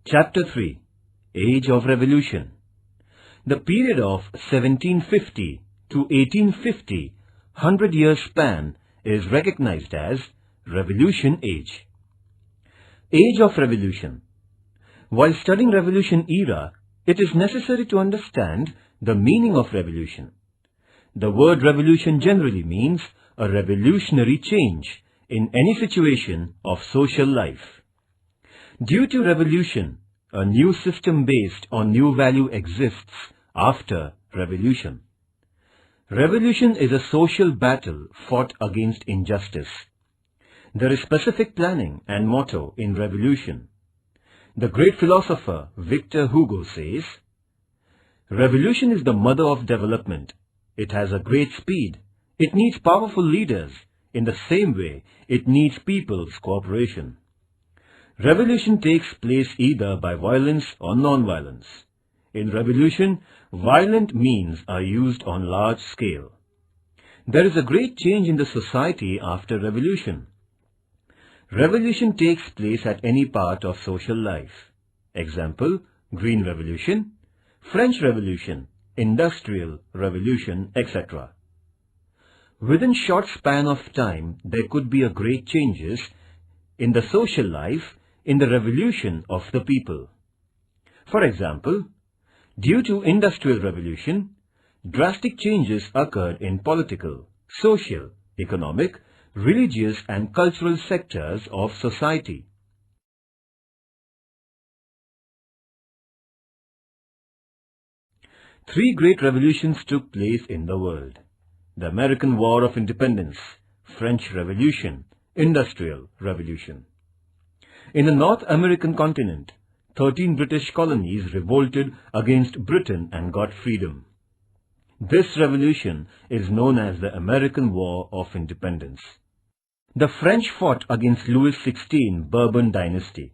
Chapter 3. Age of Revolution. The period of 1750 to 1850, 100-year span, is recognized as Revolution Age. Age of Revolution. While studying Revolution era, it is necessary to understand the meaning of revolution. The word revolution generally means a revolutionary change in any situation of social life. Due to revolution, a new system based on new value exists after revolution. Revolution is a social battle fought against injustice. There is specific planning and motto in revolution. The great philosopher Victor Hugo says, "Revolution is the mother of development. It has a great speed. It needs powerful leaders. In the same way, it needs people's cooperation." Revolution takes place either by violence or non-violence. In revolution, violent means are used on large scale. There is a great change in the society after revolution. Revolution takes place at any part of social life. Example, Green Revolution, French Revolution, Industrial Revolution, etc. Within short span of time, there could be a great changes in the social life in the revolution of the people. For example, due to Industrial Revolution, drastic changes occurred in political, social, economic, religious and cultural sectors of society. Three great revolutions took place in the world: the American War of Independence, French Revolution, Industrial Revolution. In the North American continent, 13 British colonies revolted against Britain and got freedom. This revolution is known as the American War of Independence. The French fought against Louis XVI Bourbon dynasty,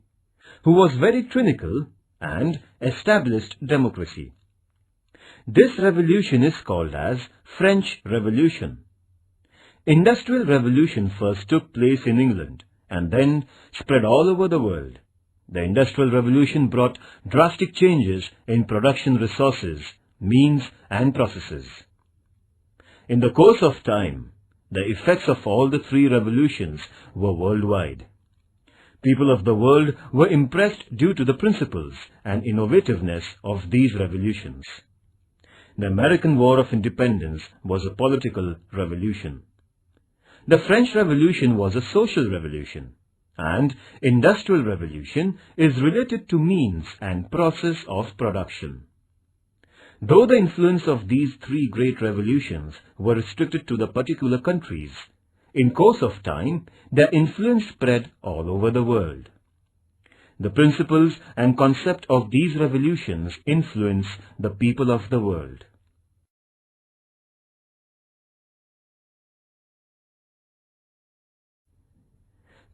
who was very tyrannical and established democracy. This revolution is called as French Revolution. Industrial Revolution first took place in England and then spread all over the world. The Industrial Revolution brought drastic changes in production resources, means and processes. In the course of time, the effects of all the three revolutions were worldwide. People of the world were impressed due to the principles and innovativeness of these revolutions. The American War of Independence was a political revolution. The French Revolution was a social revolution, and Industrial Revolution is related to means and process of production. Though the influence of these three great revolutions were restricted to the particular countries, in course of time, their influence spread all over the world. The principles and concept of these revolutions influence the people of the world.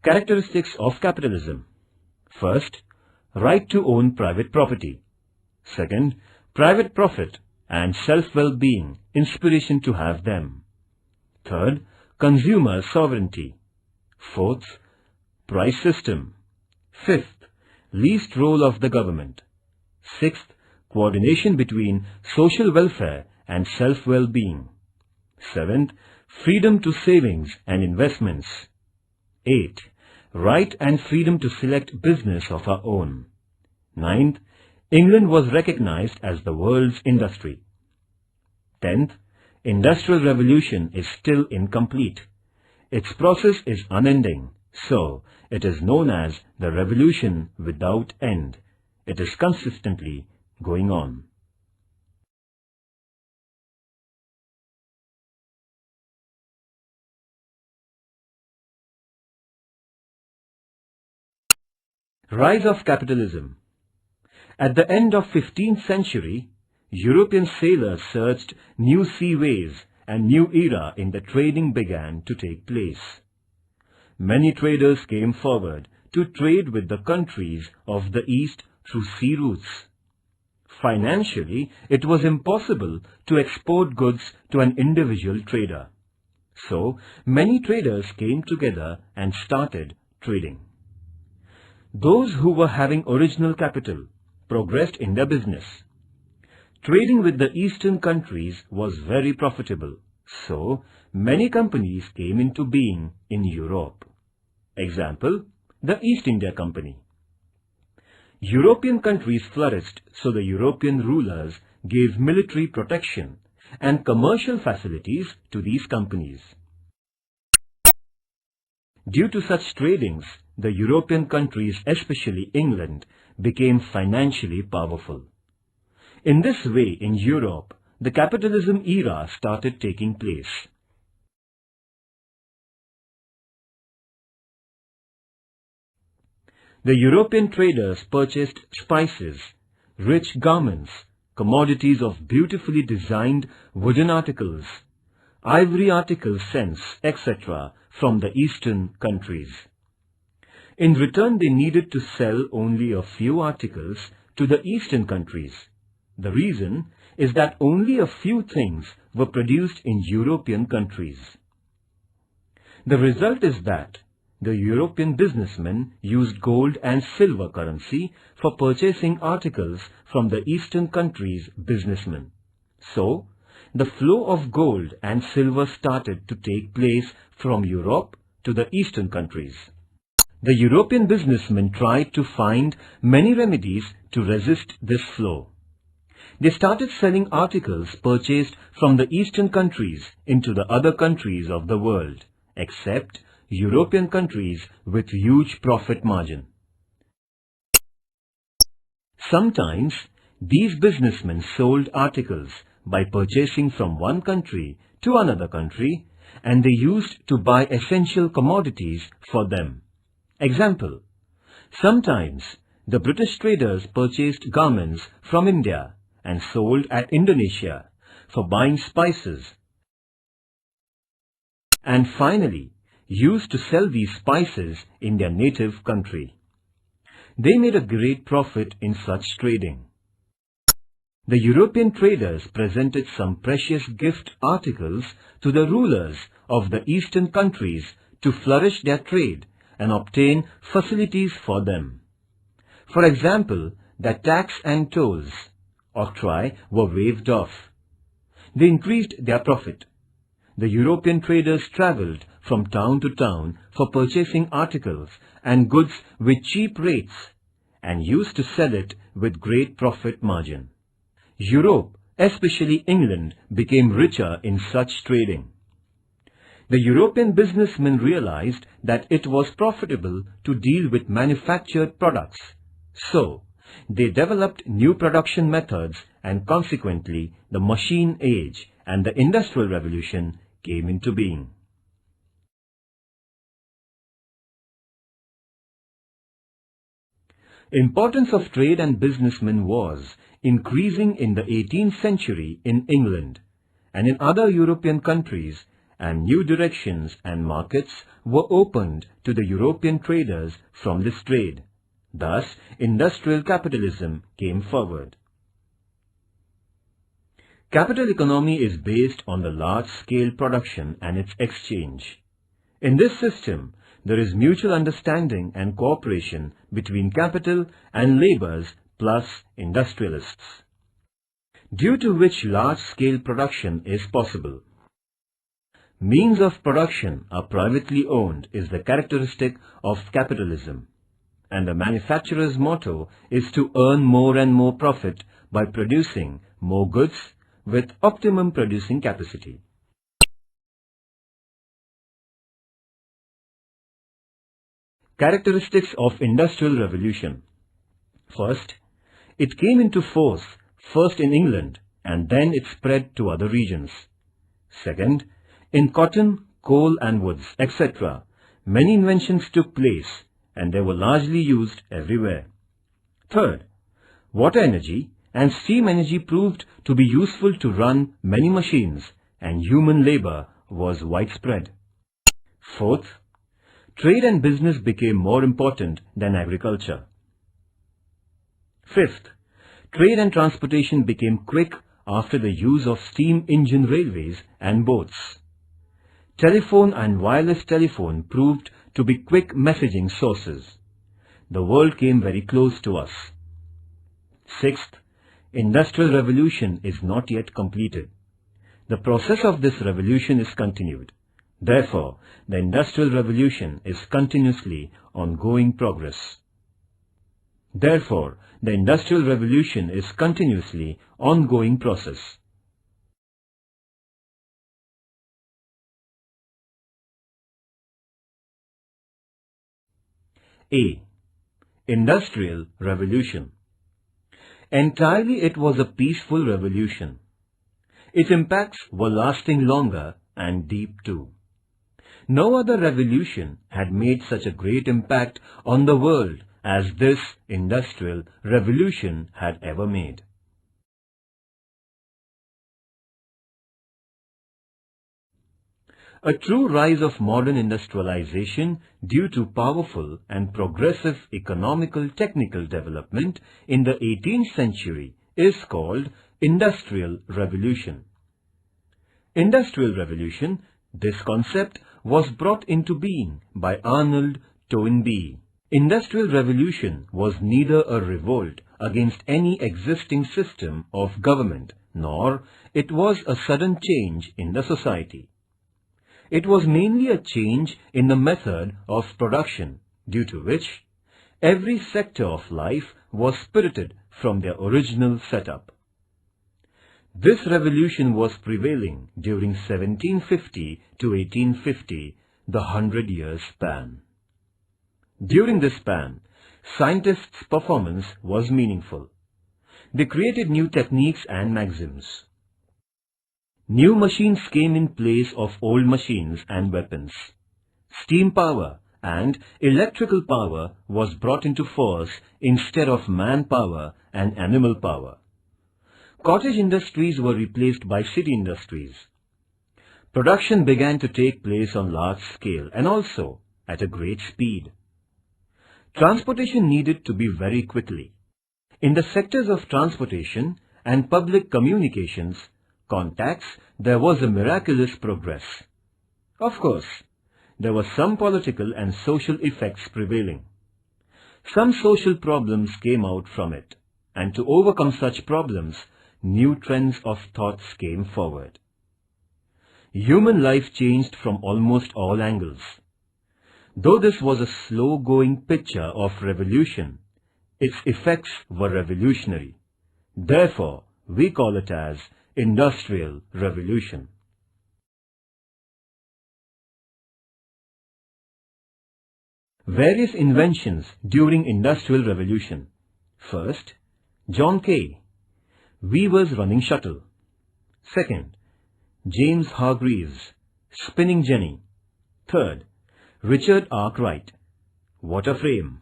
Characteristics of capitalism. First, right to own private property. Second, private profit and self-well-being, inspiration to have them. Third, consumer sovereignty. Fourth, price system. Fifth, least role of the government. Sixth, coordination between social welfare and self-well-being. Seventh, freedom to savings and investments. 8. Right and freedom to select business of our own. 9th, England was recognized as the world's industry. 10th, Industrial Revolution is still incomplete. Its process is unending, so it is known as the revolution without end. It is consistently going on. Rise of capitalism. At the end of 15th century, European sailors searched new seaways and new era in the trading began to take place. Many traders came forward to trade with the countries of the East through sea routes. Financially, it was impossible to export goods to an individual trader. So, many traders came together and started trading. Those who were having original capital progressed in their business. Trading with the Eastern countries was very profitable, so many companies came into being in Europe. Example, the East India Company. European countries flourished, so the European rulers gave military protection and commercial facilities to these companies. Due to such tradings, the European countries, especially England, became financially powerful. In this way, in Europe, the capitalism era started taking place. The European traders purchased spices, rich garments, commodities of beautifully designed wooden articles, ivory articles, scents, etc. from the Eastern countries. In return, they needed to sell only a few articles to the Eastern countries. The reason is that only a few things were produced in European countries. The result is that the European businessmen used gold and silver currency for purchasing articles from the Eastern countries' businessmen. So, the flow of gold and silver started to take place from Europe to the Eastern countries. The European businessmen tried to find many remedies to resist this flow. They started selling articles purchased from the Eastern countries into the other countries of the world, except European countries with huge profit margin. Sometimes, these businessmen sold articles by purchasing from one country to another country, and they used to buy essential commodities for them. Example, sometimes the British traders purchased garments from India and sold at Indonesia for buying spices, and finally used to sell these spices in their native country. They made a great profit in such trading. The European traders presented some precious gift articles to the rulers of the Eastern countries to flourish their trade and obtain facilities for them. For example, the tax and tolls, octroi, were waived off. They increased their profit. The European traders travelled from town to town for purchasing articles and goods with cheap rates and used to sell it with great profit margin. Europe, especially England, became richer in such trading. The European businessmen realized that it was profitable to deal with manufactured products, so they developed new production methods, and consequently the machine age and the Industrial Revolution came into being. Importance of trade and businessmen was increasing in the 18th century in England and in other European countries, and new directions and markets were opened to the European traders from this trade. Thus, industrial capitalism came forward. Capital economy is based on the large-scale production and its exchange. In this system, there is mutual understanding and cooperation between capital and laborers plus industrialists, due to which large-scale production is possible. Means of production are privately owned is the characteristic of capitalism, and the manufacturer's motto is to earn more and more profit by producing more goods with optimum producing capacity. Characteristics of Industrial Revolution. First, it came into force first in England and then it spread to other regions. Second, in cotton, coal and woods, etc., many inventions took place and they were largely used everywhere. Third, water energy and steam energy proved to be useful to run many machines and human labor was widespread. Fourth, trade and business became more important than agriculture. Fifth, trade and transportation became quick after the use of steam engine railways and boats. Telephone and wireless telephone proved to be quick messaging sources. the world came very close to us. Sixth, Industrial Revolution is not yet completed. The process of this revolution is continued. Therefore, the Industrial Revolution is continuously ongoing progress. Therefore, the Industrial Revolution is continuously ongoing process. A. Industrial Revolution. Entirely it was a peaceful revolution. Its impacts were lasting longer and deep too. No other revolution had made such a great impact on the world as this Industrial Revolution had ever made. A true rise of modern industrialization due to powerful and progressive economical technical development in the 18th century is called Industrial Revolution. Industrial Revolution, this concept was brought into being by Arnold Toynbee. Industrial Revolution was neither a revolt against any existing system of government, nor it was a sudden change in the society. It was mainly a change in the method of production, due to which every sector of life was spirited from their original setup. This revolution was prevailing during 1750 to 1850, the 100-year span. During this span, scientists' performance was meaningful. They created new techniques and maxims. New machines came in place of old machines and weapons. Steam power and electrical power was brought into force instead of manpower and animal power. Cottage industries were replaced by city industries. Production began to take place on large scale and also at a great speed. Transportation needed to be very quickly. In the sectors of transportation and public communications, contacts, there was a miraculous progress. Of course, there were some political and social effects prevailing. Some social problems came out from it, and to overcome such problems, new trends of thoughts came forward. Human life changed from almost all angles. Though this was a slow-going picture of revolution, its effects were revolutionary. Therefore, we call it as Industrial Revolution. Various inventions during Industrial Revolution. First, John Kay, weaver's running shuttle. Second, James Hargreaves, spinning jenny. Third, Richard Arkwright, water frame.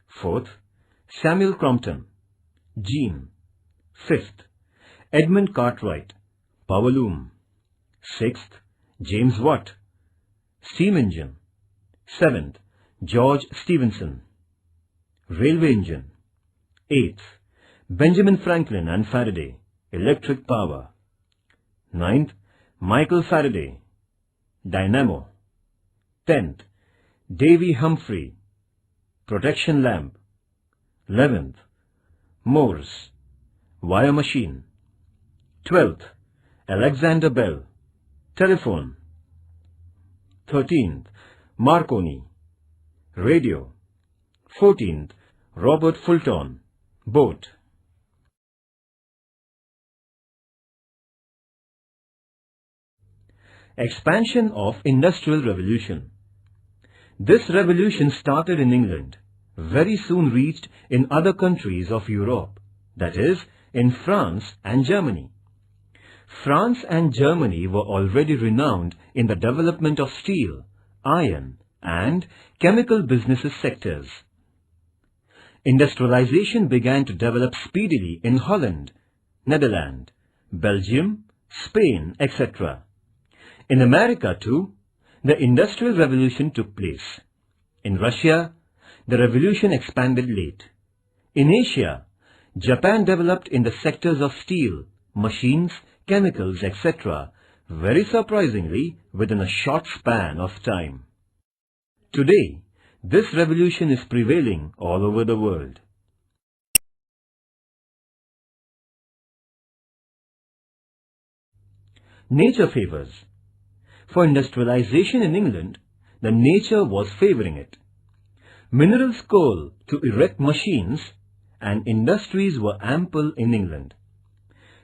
Fourth, Samuel Crompton, gene. Fifth, Edmund Cartwright, power loom. Sixth, James Watt, steam engine. Seventh, George Stephenson, railway engine. Eighth, Benjamin Franklin and Faraday, electric power. Ninth, Michael Faraday, dynamo. 10th, Davy Humphrey, protection lamp. 11th, Morse, wire machine. 12th, Alexander Bell, telephone. 13th, Marconi, radio. 14th, Robert Fulton, boat. Expansion of Industrial Revolution. This revolution started in England, very soon reached in other countries of Europe, that is, in France and Germany. France and Germany were already renowned in the development of steel, iron, and chemical business sectors. Industrialization began to develop speedily in Holland, Netherlands, Belgium, Spain, etc. In America too, the Industrial Revolution took place. In Russia, the revolution expanded late. In Asia, Japan developed in the sectors of steel, machines, chemicals, etc., very surprisingly within a short span of time. Today, This revolution is prevailing all over the world. Nature favors. For industrialization in England, the nature was favoring it. Minerals coal to erect machines and industries were ample in England.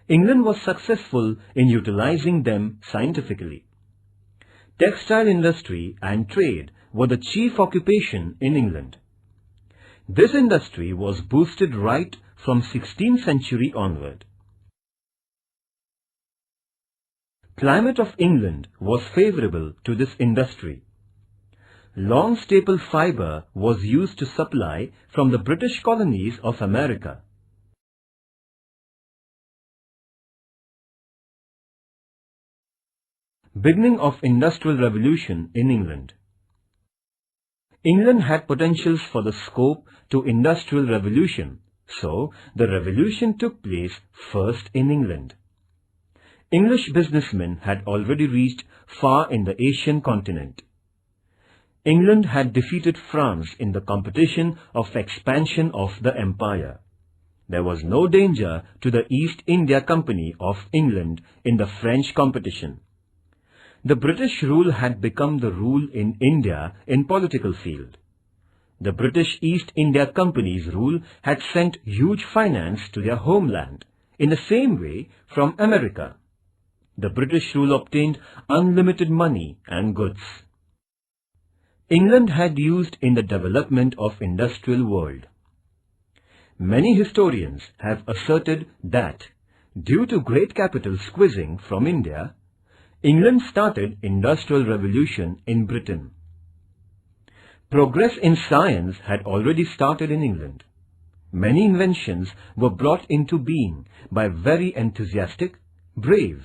England was successful in utilizing them scientifically. Textile industry and trade were the chief occupation in England. This industry was boosted right from 16th century onward. Climate of England was favorable to this industry. Long staple fibre was used to supply from the British colonies of America. Beginning of Industrial Revolution in England. England had potentials for the scope to Industrial Revolution, so the revolution took place first in England. English businessmen had already reached far in the Asian continent. England had defeated France in the competition of expansion of the empire. There was no danger to the East India Company of England in the French competition. The British rule had become the rule in India in political field. The British East India Company's rule had sent huge finance to their homeland, in the same way from America. The British rule obtained unlimited money and goods. England had used in the development of industrial world. Many historians have asserted that, due to great capital squeezing from India, England started industrial revolution in Britain. Progress in science had already started in England. Many inventions were brought into being by very enthusiastic, brave,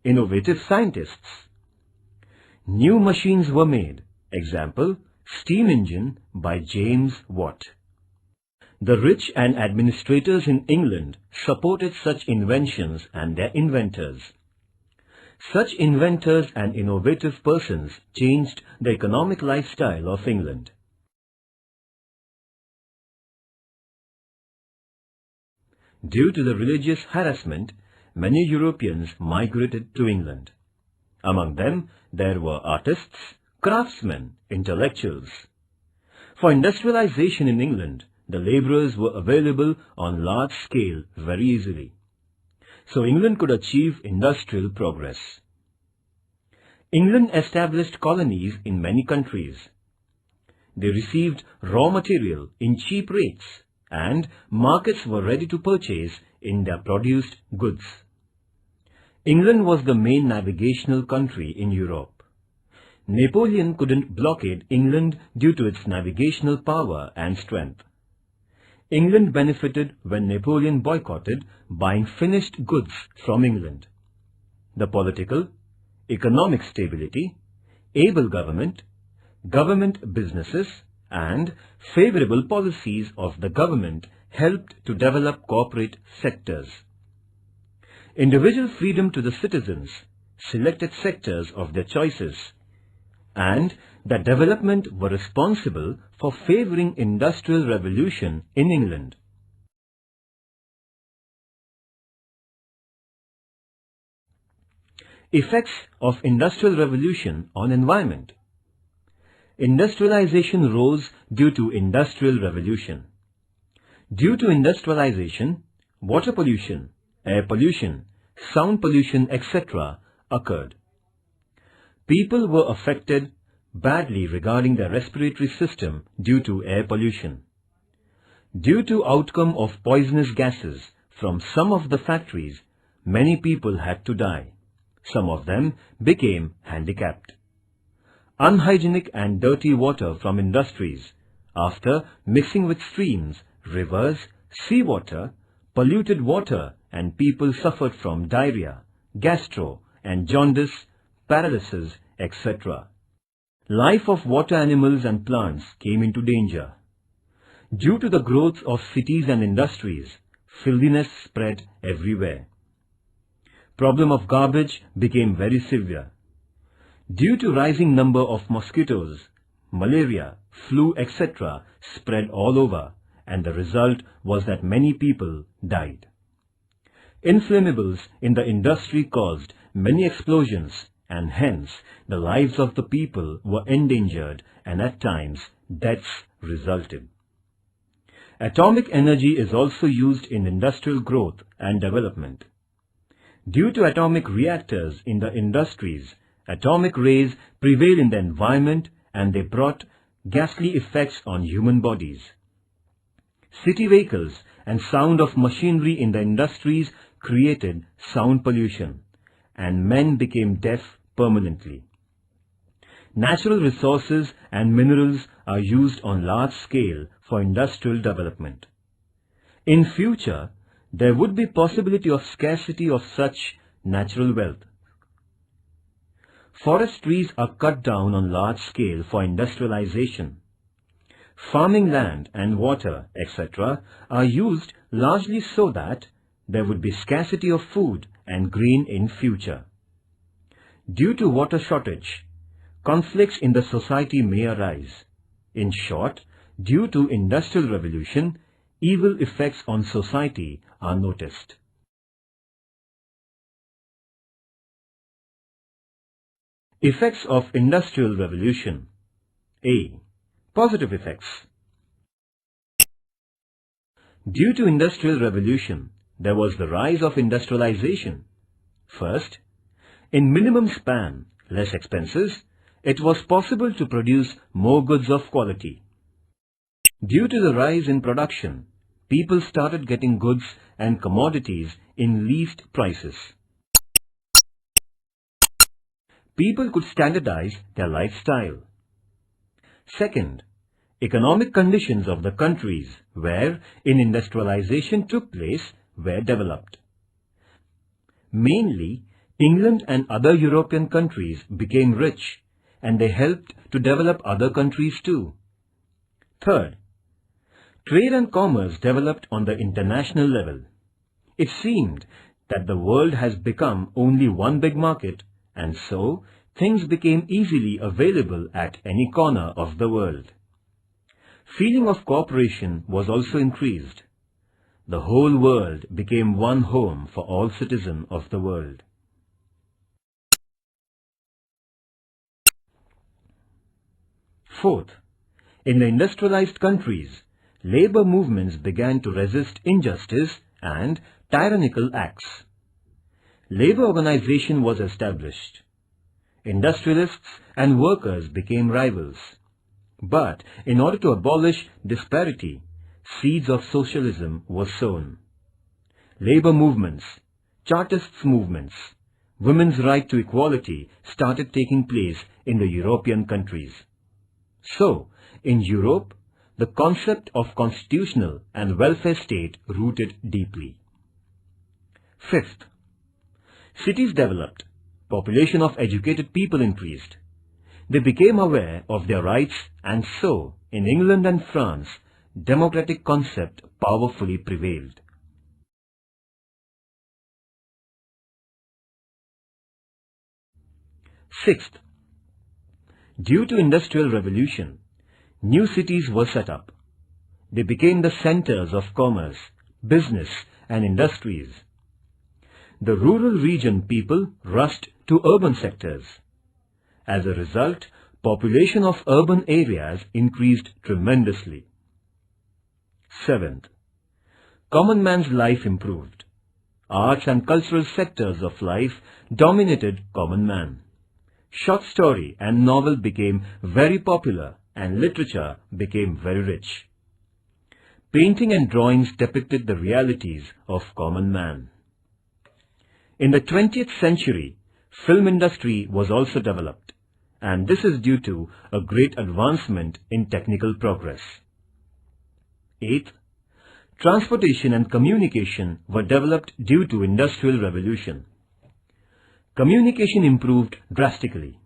innovative scientists. New machines were made, example, steam engine by James Watt. The rich and administrators in England supported such inventions and their inventors. Such inventors and innovative persons changed the economic lifestyle of England. Due to the religious harassment, many Europeans migrated to England. Among them, there were artists, craftsmen, intellectuals. For industrialization in England, the labourers were available on large scale very easily. So England could achieve industrial progress. England established colonies in many countries. They received raw material in cheap rates and markets were ready to purchase in their produced goods. England was the main navigational country in Europe. Napoleon couldn't blockade England due to its navigational power and strength. England benefited when Napoleon boycotted buying finished goods from England. The political, economic stability, able government, government businesses, and favorable policies of the government helped to develop corporate sectors. Individual freedom to the citizens selected sectors of their choices, and that development were responsible for favouring industrial revolution in England. Effects of industrial revolution on environment. Industrialization rose due to industrial revolution. Due to industrialization, water pollution, air pollution, sound pollution, etc. occurred. People were affected badly regarding their respiratory system due to air pollution. Due to outcome of poisonous gases from some of the factories, many people had to die. Some of them became handicapped. Unhygienic and dirty water from industries, after mixing with streams, rivers, seawater, polluted water, and people suffered from diarrhea, gastro and jaundice, paralysis, etc. Life of water animals and plants came into danger. Due to the growth of cities and industries, filthiness spread everywhere. Problem of garbage became very severe. Due to rising number of mosquitoes, malaria, flu, etc. spread all over, and the result was that many people died. Inflammables in the industry caused many explosions, and hence the lives of the people were endangered, and at times deaths resulted. Atomic energy is also used in industrial growth and development. Due to atomic reactors in the industries, atomic rays prevail in the environment and they brought ghastly effects on human bodies. City vehicles and sound of machinery in the industries created sound pollution, and men became deaf permanently. Natural resources and minerals are used on large scale for industrial development. In future, there would be possibility of scarcity of such natural wealth. Forest trees are cut down on large scale for industrialization. Farming land and water, etc. are used largely so that there would be scarcity of food and grain in future. Due to water shortage, conflicts in the society may arise. In short, due to industrial revolution, evil effects on society are noticed. Effects of industrial revolution. A. Positive effects. Due to industrial revolution, there was the rise of industrialization. First, in minimum span, less expenses, it was possible to produce more goods of quality. Due to the rise in production, people started getting goods and commodities in least prices. People could standardize their lifestyle. Second, economic conditions of the countries where industrialization took place were developed. Mainly, England and other European countries became rich, and they helped to develop other countries too. Third, trade and commerce developed on the international level. It seemed that the world has become only one big market, and so things became easily available at any corner of the world. Feeling of cooperation was also increased. The whole world became one home for all citizens of the world. Fourth, in the industrialized countries, labor movements began to resist injustice and tyrannical acts. Labor organization was established. Industrialists and workers became rivals. But in order to abolish disparity, seeds of socialism were sown. Labor movements, Chartists movements, women's right to equality started taking place in the European countries. So, in Europe, the concept of constitutional and welfare state rooted deeply. Fifth, cities developed, population of educated people increased. They became aware of their rights, and so, in England and France, democratic concept powerfully prevailed. Sixth, due to industrial revolution, new cities were set up. They became the centers of commerce, business and industries. The rural region people rushed to urban sectors. As a result, population of urban areas increased tremendously. Seventh, common man's life improved. Arts and cultural sectors of life dominated common man. Short story and novel became very popular and literature became very rich. Painting and drawings depicted the realities of common man. In the 20th century, film industry was also developed, and this is due to a great advancement in technical progress. Eighth, transportation and communication were developed due to industrial revolution. Communication improved drastically.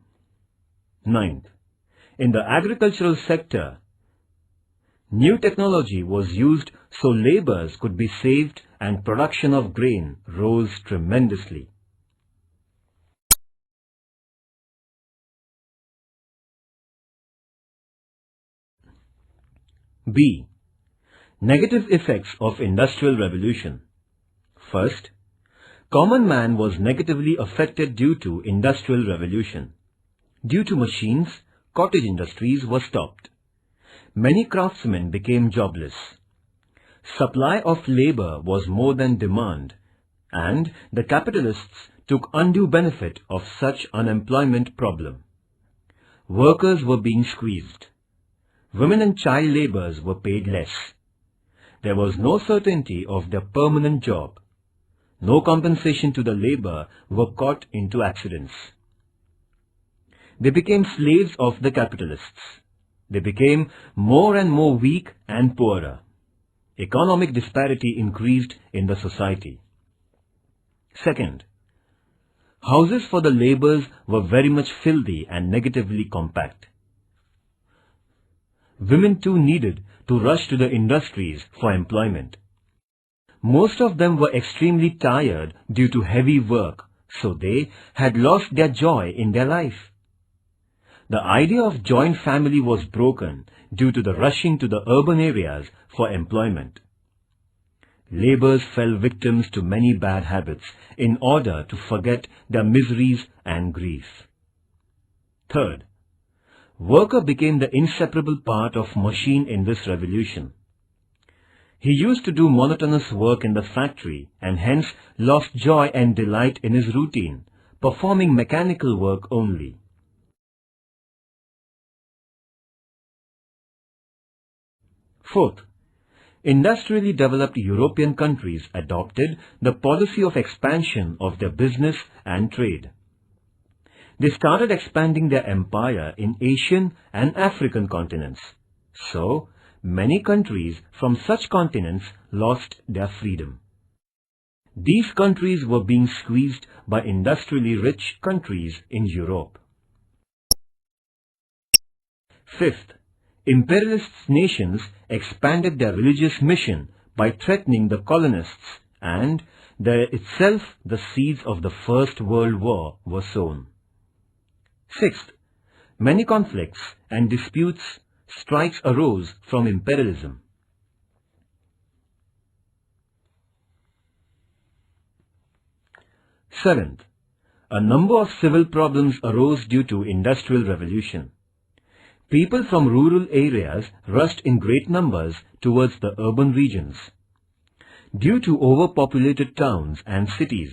Ninth, in the agricultural sector, new technology was used so laborers could be saved and production of grain rose tremendously. B. Negative effects of Industrial Revolution. First, common man was negatively affected due to Industrial Revolution. Due to machines, cottage industries were stopped. Many craftsmen became jobless. Supply of labor was more than demand, and the capitalists took undue benefit of such unemployment problem. Workers were being squeezed. Women and child laborers were paid less. There was no certainty of their permanent job. No compensation to the labor were caught into accidents. They became slaves of the capitalists. They became more and more weak and poorer. Economic disparity increased in the society. Second, houses for the laborers were very much filthy and negatively compact. Women too needed to rush to the industries for employment. Most of them were extremely tired due to heavy work, so they had lost their joy in their life. The idea of joint family was broken due to the rushing to the urban areas for employment. Laborers fell victims to many bad habits in order to forget their miseries and grief. Third, worker became the inseparable part of machine in this revolution. He used to do monotonous work in the factory and hence lost joy and delight in his routine, performing mechanical work only. Fourth, industrially developed European countries adopted the policy of expansion of their business and trade. They started expanding their empire in Asian and African continents. So, many countries from such continents lost their freedom. These countries were being squeezed by industrially rich countries in Europe. Fifth, imperialist nations expanded their religious mission by threatening the colonists, and there itself the seeds of the First World War were sown. Sixth, many conflicts and disputes, strikes arose from imperialism. Seventh, a number of civil problems arose due to Industrial Revolution. People from rural areas rushed in great numbers towards the urban regions. Due to overpopulated towns and cities,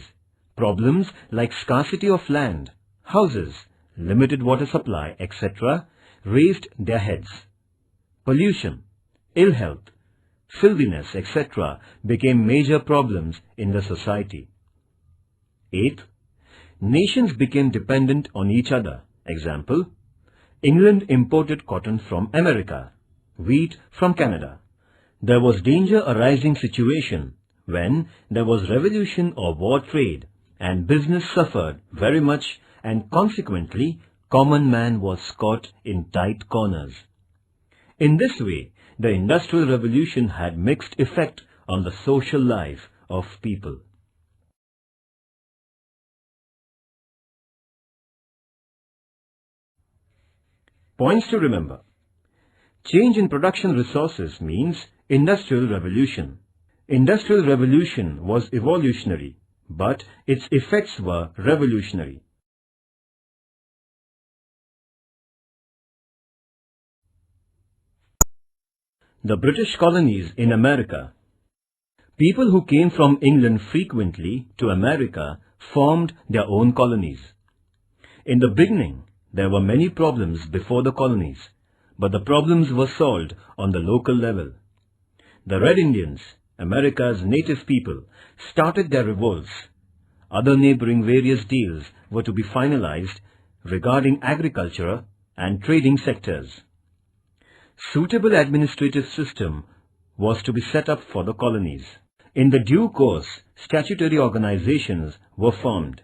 problems like scarcity of land, houses, limited water supply, etc. raised their heads. Pollution, ill health, filthiness, etc. became major problems in the society. Eighth, nations became dependent on each other. Example, England imported cotton from America, wheat from Canada. There was danger arising situation when there was revolution or war trade, and business suffered very much, and consequently common man was caught in tight corners. In this way, the Industrial Revolution had mixed effect on the social life of people. Points to remember. Change in production resources means Industrial Revolution. Industrial Revolution was evolutionary, but its effects were revolutionary. The British colonies in America. People who came from England frequently to America formed their own colonies. In the beginning, there were many problems before the colonies, but the problems were solved on the local level. The Red Indians, America's native people, started their revolts. Other neighboring various deals were to be finalized regarding agriculture and trading sectors. Suitable administrative system was to be set up for the colonies. In the due course, statutory organizations were formed.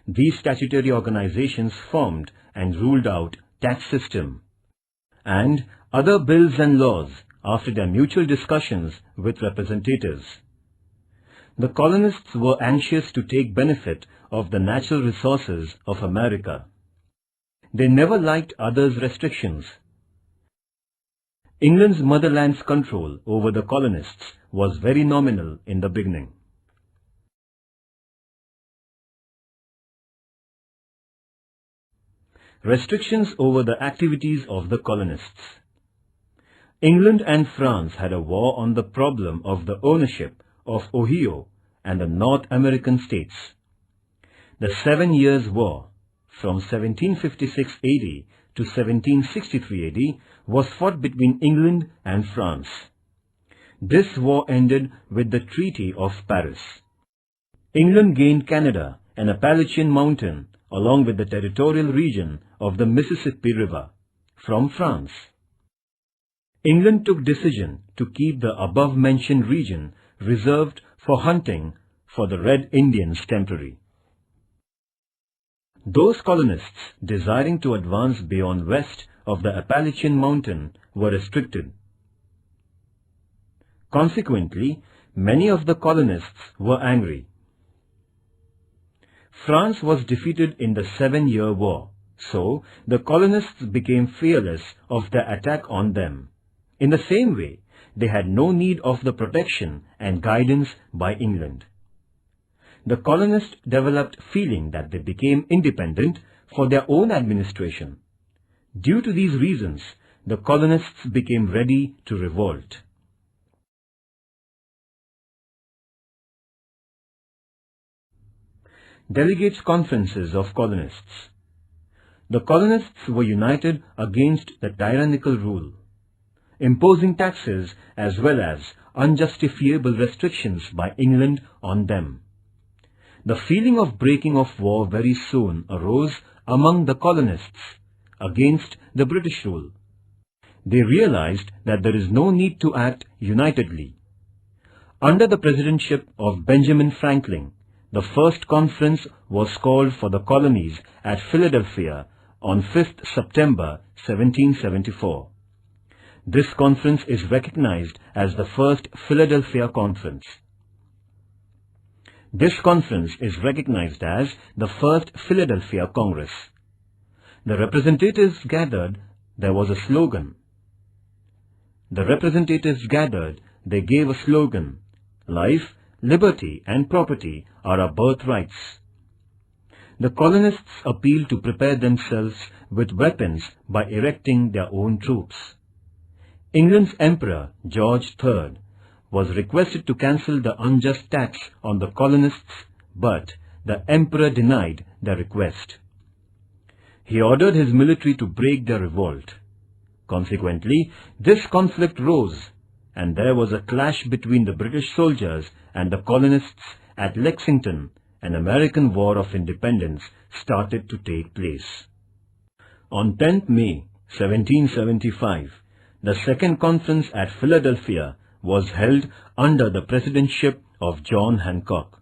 These statutory organizations formed and ruled out tax system and other bills and laws after their mutual discussions with representatives. The colonists were anxious to take benefit of the natural resources of America. They never liked others' restrictions. England's motherland's control over the colonists was very nominal in the beginning. Restrictions over the activities of the colonists. England and France had a war on the problem of the ownership of Ohio and the North American states. The 7 Years' War, from 1756 AD to 1763 AD, was fought between England and France. This war ended with the Treaty of Paris. England gained Canada and Appalachian Mountain along with the territorial region of the Mississippi River from France. England took decision to keep the above-mentioned region reserved for hunting for the Red Indians temporary. Those colonists desiring to advance beyond west of the Appalachian Mountain were restricted. Consequently, many of the colonists were angry. France was defeated in the 7-Year War, so the colonists became fearless of the attack on them. In the same way, they had no need of the protection and guidance by England. The colonists developed feeling that they became independent for their own administration. Due to these reasons, the colonists became ready to revolt. Delegates' conferences of colonists. The colonists were united against the tyrannical rule, imposing taxes as well as unjustifiable restrictions by England on them. The feeling of breaking of war very soon arose among the colonists against the British rule. They realized that there is no need to act unitedly. Under the presidency of Benjamin Franklin, the first conference was called for the colonies at Philadelphia on 5th September 1774. This conference is recognized as the First Philadelphia Conference. This conference is recognized as the First Philadelphia Congress. The representatives gathered, there was a slogan. The representatives gathered, they gave a slogan, "Life, liberty and property are our birthrights." The colonists appealed to prepare themselves with weapons by erecting their own troops. England's Emperor George III was requested to cancel the unjust tax on the colonists, but the Emperor denied the request. He ordered his military to break their revolt. Consequently, this conflict rose, and there was a clash between the British soldiers and the colonists at Lexington. An American War of Independence started to take place. On 10th May 1775, the Second Conference at Philadelphia was held under the presidency of John Hancock.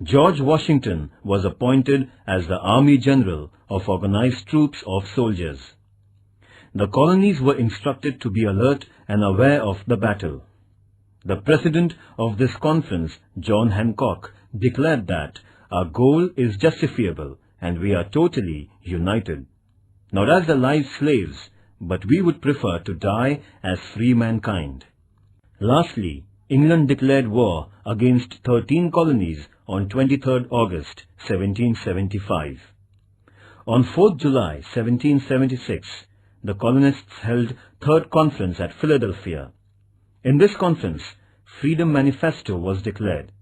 George Washington was appointed as the Army General of organized troops of soldiers. The colonies were instructed to be alert and aware of the battle. The president of this conference, John Hancock, declared that our goal is justifiable and we are totally united, not as the live slaves, but we would prefer to die as free mankind. Lastly, England declared war against 13 colonies on 23rd August 1775. On 4th July 1776, the colonists held Third Conference at Philadelphia. In this conference, Freedom Manifesto was declared.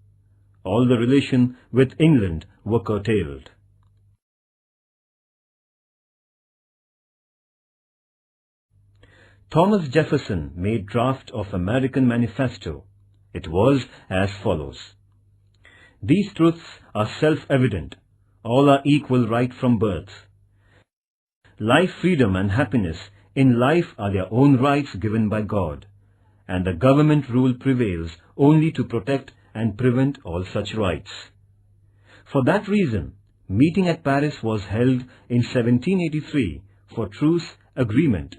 All the relation with England were curtailed. Thomas Jefferson made draft of American Manifesto. It was as follows. These truths are self-evident. All are equal right from birth. Life, freedom and happiness in life are their own rights given by God, and the government rule prevails only to protect and prevent all such rights. For that reason, meeting at Paris was held in 1783 for truce agreement.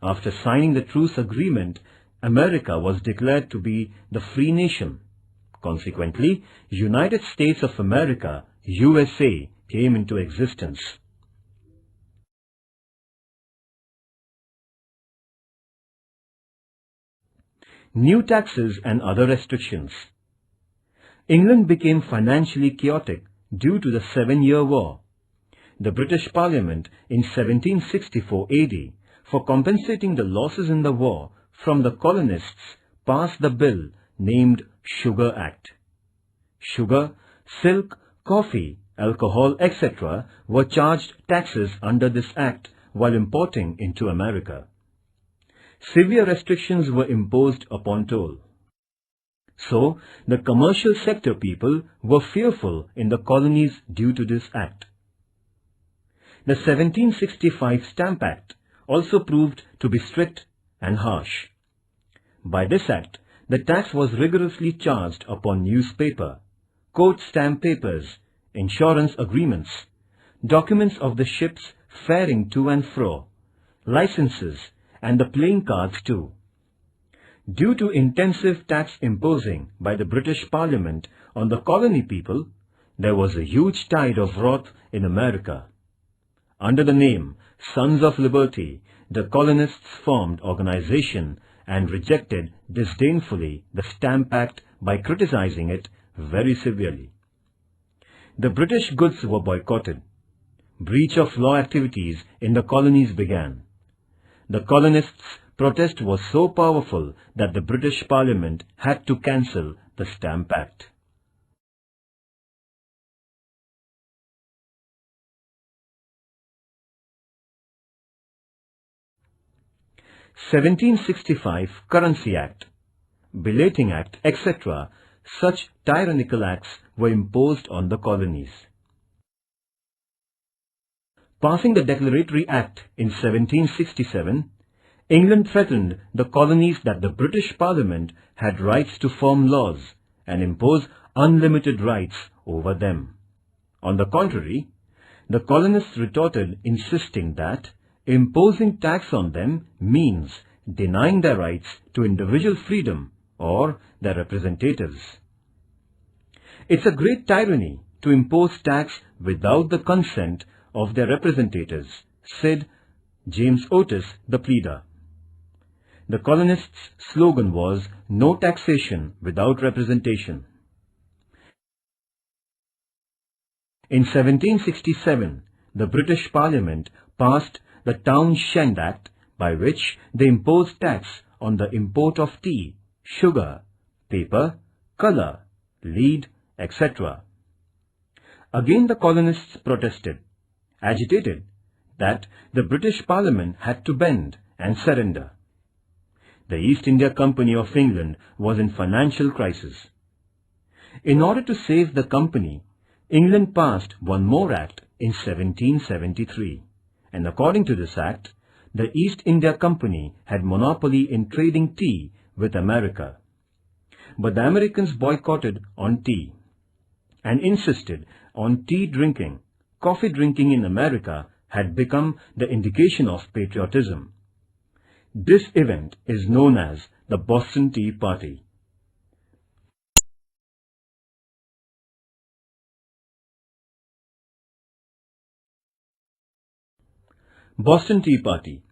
After signing the truce agreement, America was declared to be the free nation. Consequently, United States of America, USA, came into existence. new taxes and other restrictions. England became financially chaotic due to the 7-Year War. The British Parliament in 1764 AD, for compensating the losses in the war from the colonists, passed the bill named Sugar Act. Sugar, silk, coffee, alcohol, etc. were charged taxes under this act while importing into America. Severe restrictions were imposed upon toll. So, the commercial sector people were fearful in the colonies due to this act. The 1765 Stamp Act also proved to be strict and harsh. By this act, the tax was rigorously charged upon newspaper, court stamp papers, insurance agreements, documents of the ships faring to and fro, licenses, and the playing cards too. Due to intensive tax imposing by the British Parliament on the colony people, there was a huge tide of wrath in America. Under the name Sons of Liberty, the colonists formed organization and rejected disdainfully the Stamp Act by criticizing it very severely. The British goods were boycotted. Breach of law activities in the colonies began. The colonists' protest was so powerful that the British Parliament had to cancel the Stamp Act. (1765) Currency Act, Belating Act, etc. Such tyrannical acts were imposed on the colonies. Passing the Declaratory Act in 1767, England threatened the colonies that the British Parliament had rights to form laws and impose unlimited rights over them. On the contrary, the colonists retorted, insisting that imposing tax on them means denying their rights to individual freedom or their representatives. It's a great tyranny to impose tax without the consent of their representatives, said James Otis, the pleader. The colonists' slogan was "No taxation without representation." In 1767, the British Parliament passed the Townshend Act, by which they imposed tax on the import of tea, sugar, paper, colour, lead, etc. Again the colonists protested, agitated that the British Parliament had to bend and surrender. The East India Company of England was in financial crisis. In order to save the company, England passed one more act in 1773, and according to this act, the East India Company had monopoly in trading tea with America. But the Americans boycotted on tea and insisted on tea drinking. Coffee drinking in America had become the indication of patriotism. This event is known as the Boston Tea Party. Boston Tea Party.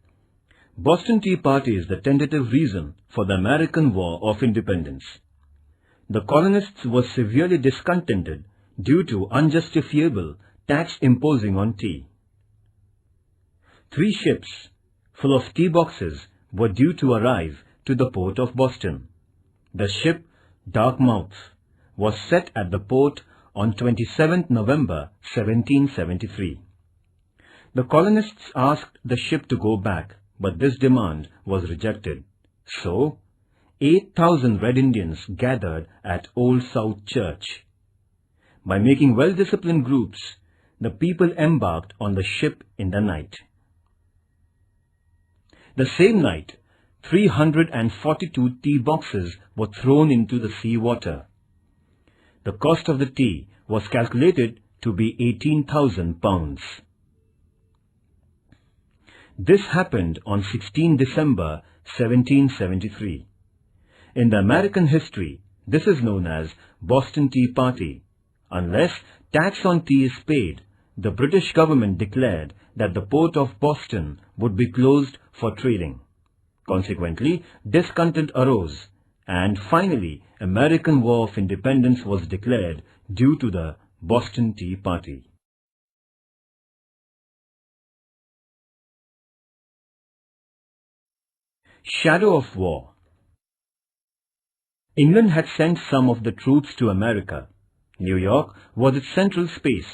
Boston Tea Party is the tentative reason for the American War of Independence. The colonists were severely discontented due to unjustifiable tax imposing on tea. 3 ships full of tea boxes were due to arrive to the port of Boston. The ship Dartmouth was set at the port on 27th November 1773. The colonists asked the ship to go back, but this demand was rejected. So, 8,000 Red Indians gathered at Old South Church. By making well-disciplined groups, the people embarked on the ship in the night. The same night, 342 tea boxes were thrown into the sea water. The cost of the tea was calculated to be £18,000. This happened on 16 December 1773. In the American history, this is known as Boston Tea Party. Unless tax on tea is paid, the British government declared that the port of Boston would be closed for trading. Consequently, discontent arose, and finally American War of Independence was declared due to the Boston Tea Party. Shadow of war. England had sent some of the troops to America. New York was its central space.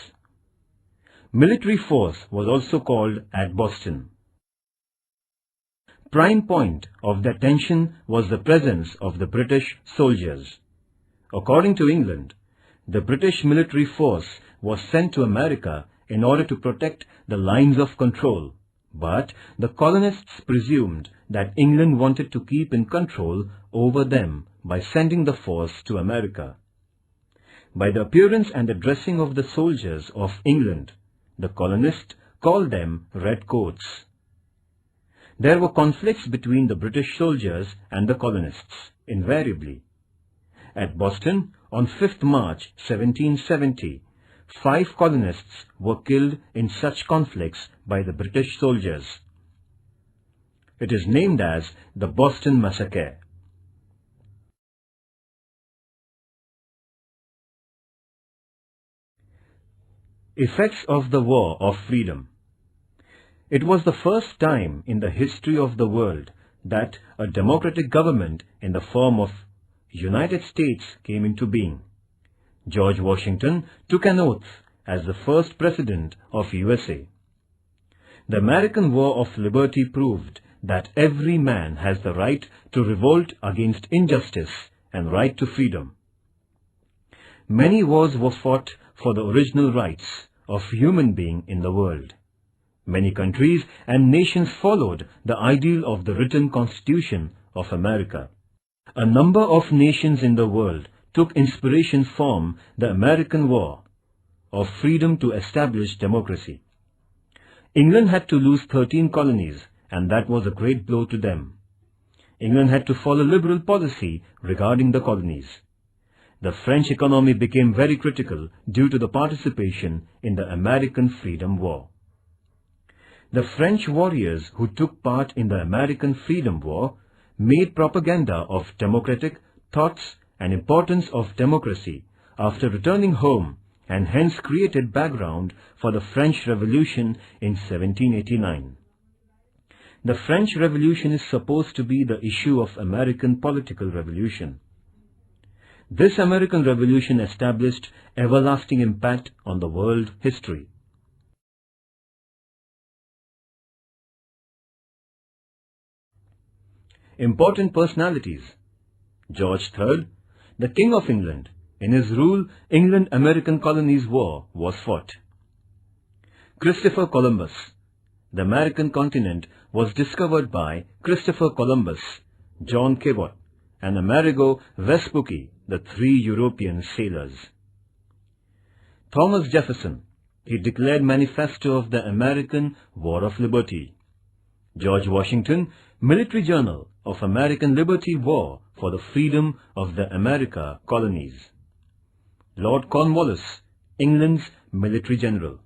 Military force was also called at Boston. Prime point of the attention was the presence of the British soldiers. According to England, the British military force was sent to America in order to protect the lines of control, but the colonists presumed that England wanted to keep in control over them by sending the force to America. By the appearance and the dressing of the soldiers of England, the colonists called them redcoats. There were conflicts between the British soldiers and the colonists, invariably. At Boston, on 5th March 1770, 5 colonists were killed in such conflicts by the British soldiers. It is named as the Boston Massacre. Effects of the War of Freedom. It was the first time in the history of the world that a democratic government in the form of United States came into being. George Washington took an oath as the first president of USA. The American War of Liberty proved that every man has the right to revolt against injustice and right to freedom. Many wars were fought for the original rights of human being in the world. Many countries and nations followed the ideal of the written Constitution of America. A number of nations in the world took inspiration from the American War of Freedom to establish democracy. England had to lose 13 colonies, and that was a great blow to them. England had to follow liberal policy regarding the colonies. The French economy became very critical due to the participation in the American Freedom War. The French warriors who took part in the American Freedom War made propaganda of democratic thoughts and importance of democracy after returning home, and hence created background for the French Revolution in 1789. The French Revolution is supposed to be the issue of American political revolution. This American Revolution established everlasting impact on the world history. Important personalities. George III, the King of England. In his rule, England-American Colonies War was fought. Christopher Columbus. The American continent was discovered by Christopher Columbus, John Cabot, and Amerigo Vespucci, the 3 European sailors. Thomas Jefferson. He declared Manifesto of the American War of Liberty. George Washington, Military Journal of American Liberty War for the Freedom of the America Colonies. Lord Cornwallis, England's Military General.